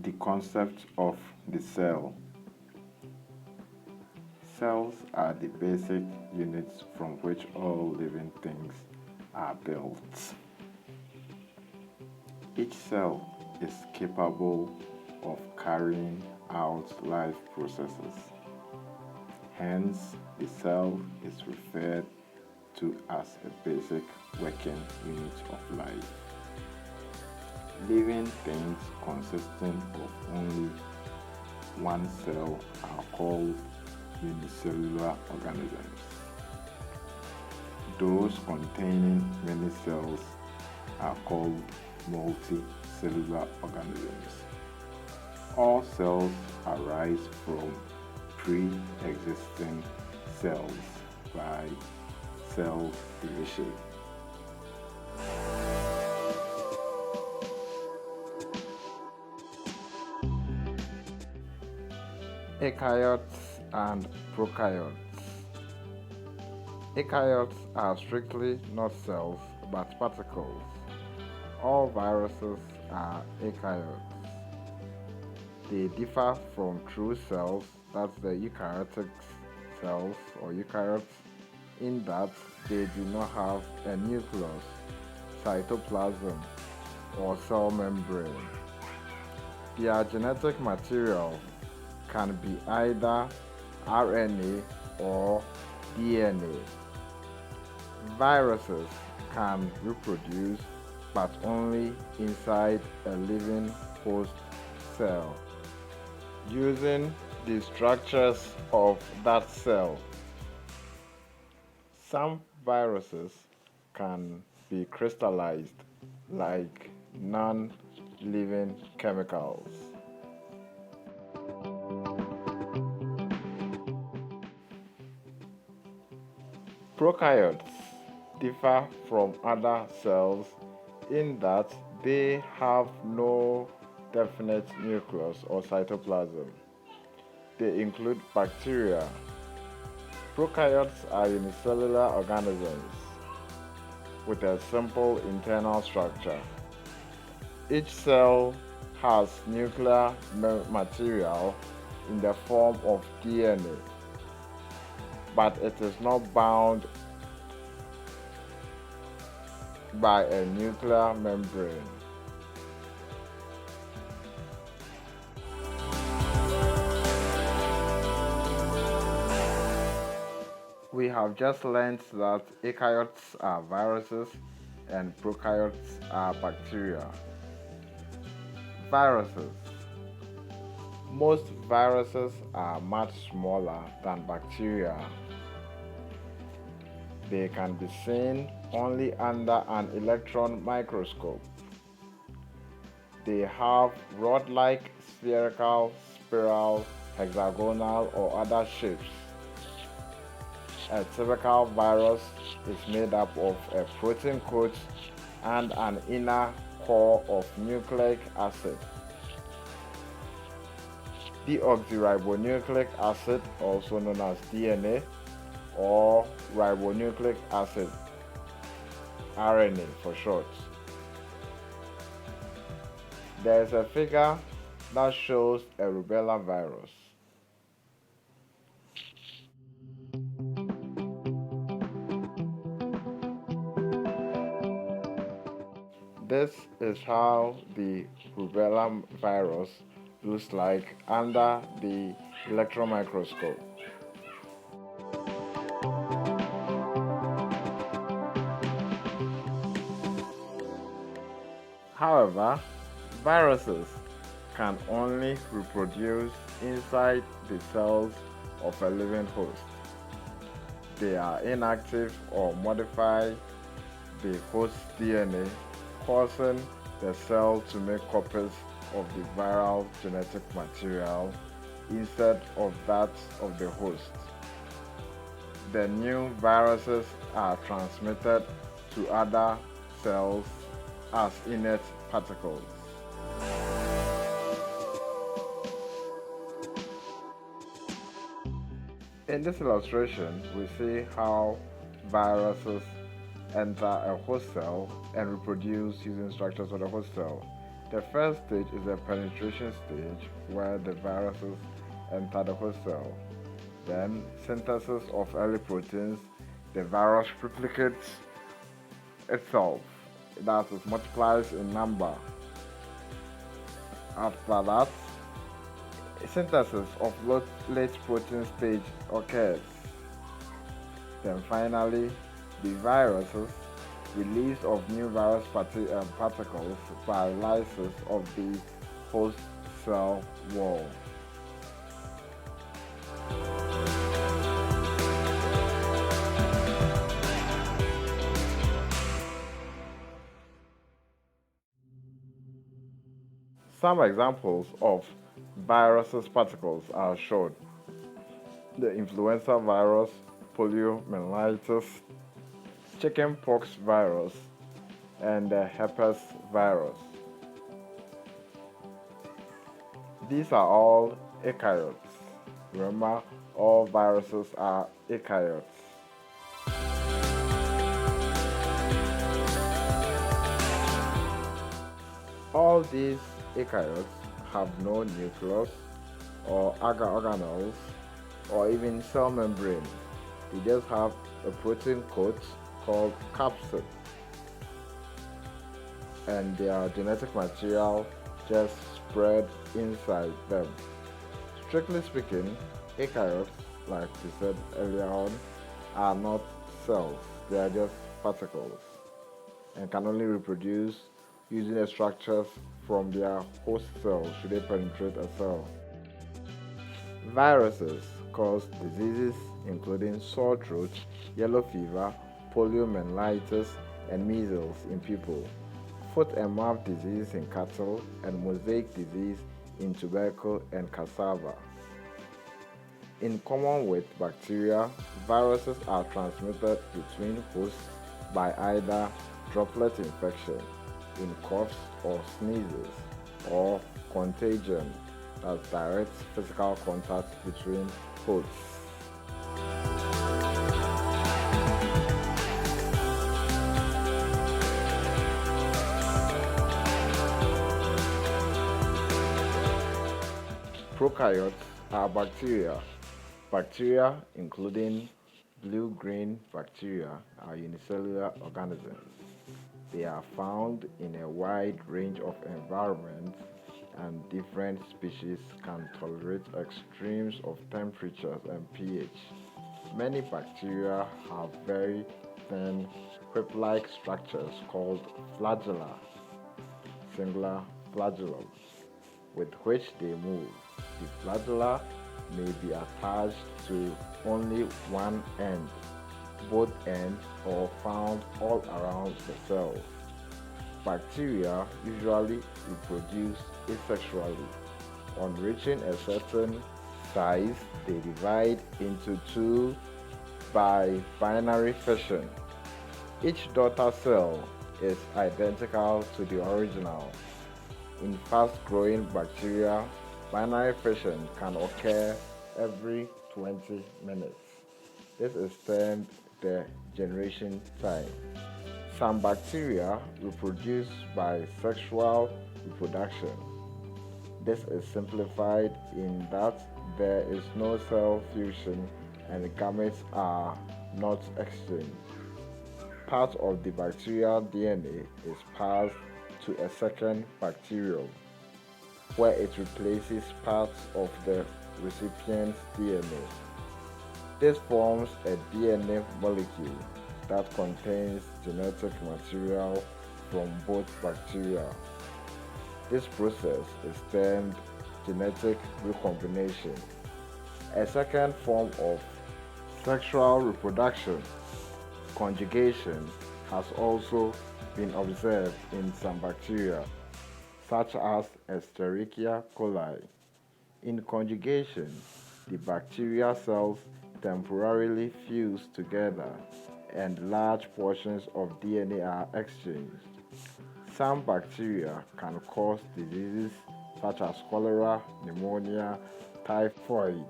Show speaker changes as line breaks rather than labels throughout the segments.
The concept of the cell. Cells are the basic units from which all living things are built. Each cell is capable of carrying out life processes. Hence, the cell is referred to as a basic working unit of life. Living things consisting of only one cell are called unicellular organisms. Those containing many cells are called multicellular organisms. All cells arise from pre-existing cells by cell division. Eukaryotes and prokaryotes. Eukaryotes are strictly not cells but particles. All viruses are eukaryotes. They differ from true cells, that's the eukaryotic cells or eukaryotes, in that they do not have a nucleus, cytoplasm, or cell membrane. Their genetic material can be either RNA or DNA. Viruses can reproduce but only inside a living host cell, using the structures of that cell. Some viruses can be crystallized like non-living chemicals. Prokaryotes differ from other cells in that they have no definite nucleus or cytoplasm. They include bacteria. Prokaryotes are unicellular organisms with a simple internal structure. Each cell has nuclear material in the form of DNA, but it is not bound by a nuclear membrane. We have just learned that eukaryotes are viruses and prokaryotes are bacteria. Viruses. Most viruses are much smaller than bacteria. They can be seen only under an electron microscope. They have rod-like, spherical, spiral, hexagonal, or other shapes. A typical virus is made up of a protein coat and an inner core of nucleic acid. Deoxyribonucleic acid, also known as DNA, or ribonucleic acid, RNA for short. There is a figure that shows a rubella virus. This is how the rubella virus looks like under the electron microscope. However, viruses can only reproduce inside the cells of a living host. They are inactive or modify the host's DNA, causing the cell to make copies of the viral genetic material instead of that of the host. The new viruses are transmitted to other cells as inert particles. In this illustration, we see how viruses enter a host cell and reproduce using structures of the host cell. The first stage is the penetration stage where the viruses enter the host cell. Then, synthesis of early proteins, the virus replicates itself, that is, multiplies in number. After that, synthesis of late protein stage occurs. Then finally, the viruses release of new virus particles by lysis of the host cell wall. Some examples of viruses particles are shown: the influenza virus, poliomyelitis, chickenpox virus, and the herpes virus. These are all eukaryotes. Remember, all viruses are eukaryotes. All these eukaryotes have no nucleus or agar organelles or even cell membrane. They just have a protein coat called capsid, and their genetic material just spread inside them. Strictly speaking, eukaryotes, like we said earlier on, are not cells. They are just particles and can only reproduce using the structures from their host cell should they penetrate a cell. Viruses cause diseases including sore throat, yellow fever, poliomyelitis, and measles in people, foot and mouth disease in cattle, and mosaic disease in tobacco and cassava. In common with bacteria, viruses are transmitted between hosts by either droplet infection in coughs or sneezes, or contagion, that's direct physical contact between hosts. Prokaryotes are bacteria. Bacteria, including blue-green bacteria, are unicellular organisms. They are found in a wide range of environments, and different species can tolerate extremes of temperatures and pH. Many bacteria have very thin, whip-like structures called flagella, singular flagellum, with which they move. The flagella may be attached to only one end, both ends, or found all around the cell. Bacteria usually reproduce asexually. On reaching a certain size, they divide into two by binary fission. Each daughter cell is identical to the original. In fast-growing bacteria, binary fission can occur every 20 minutes. This is termed the generation time. Some bacteria reproduce by sexual reproduction. This is simplified in that there is no cell fusion and the gametes are not exchanged. Part of the bacterial DNA is passed to a second bacterium, where it replaces parts of the recipient's DNA. This forms a DNA molecule that contains genetic material from both bacteria. This process is termed genetic recombination. A second form of sexual reproduction, conjugation, has also been observed in some bacteria, such as Escherichia coli. In conjugation, the bacteria cells temporarily fuse together and large portions of DNA are exchanged. Some bacteria can cause diseases such as cholera, pneumonia, typhoid,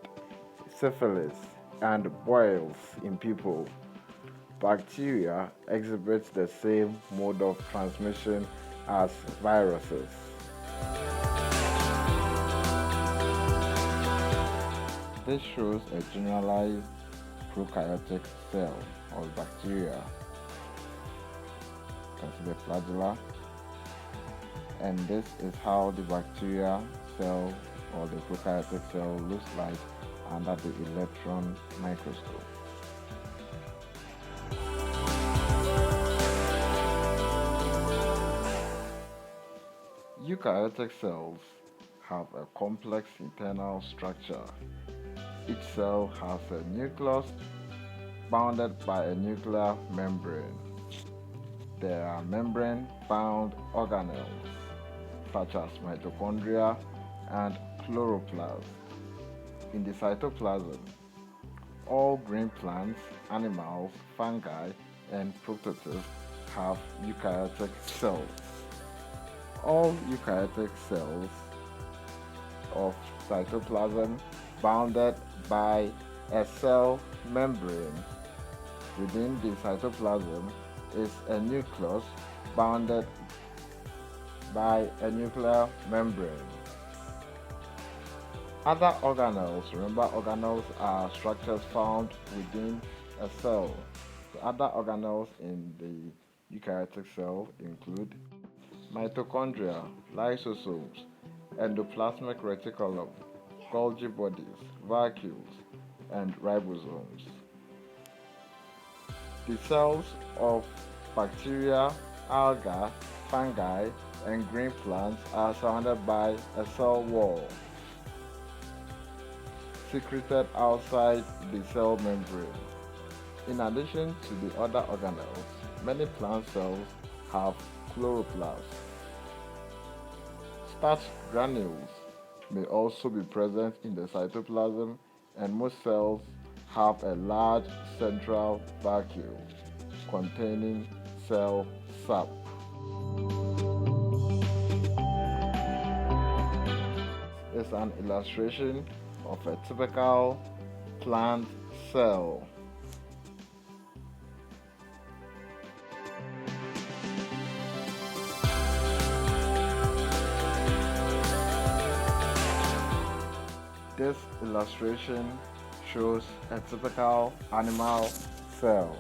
syphilis, and boils in people. Bacteria exhibit the same mode of transmission as viruses. This shows a generalized prokaryotic cell or bacteria. You can see the flagella, and this is how the bacteria cell or the prokaryotic cell looks like under the electron microscope. Eukaryotic cells have a complex internal structure. Each cell has a nucleus bounded by a nuclear membrane. There are membrane-bound organelles such as mitochondria and chloroplasts. In the cytoplasm, all green plants, animals, fungi, and protozoes have eukaryotic cells. All eukaryotic cells of cytoplasm bounded by a cell membrane. Within the cytoplasm is a nucleus bounded by a nuclear membrane. Other organelles, remember organelles are structures found within a cell. The other organelles in the eukaryotic cell include mitochondria, lysosomes, endoplasmic reticulum, Golgi bodies, vacuoles, and ribosomes. The cells of bacteria, algae, fungi, and green plants are surrounded by a cell wall secreted outside the cell membrane. In addition to the other organelles, many plant cells have chloroplasts. Starch granules may also be present in the cytoplasm, and most cells have a large central vacuole containing cell sap. It's an illustration of a typical plant cell. This illustration shows a typical animal cell.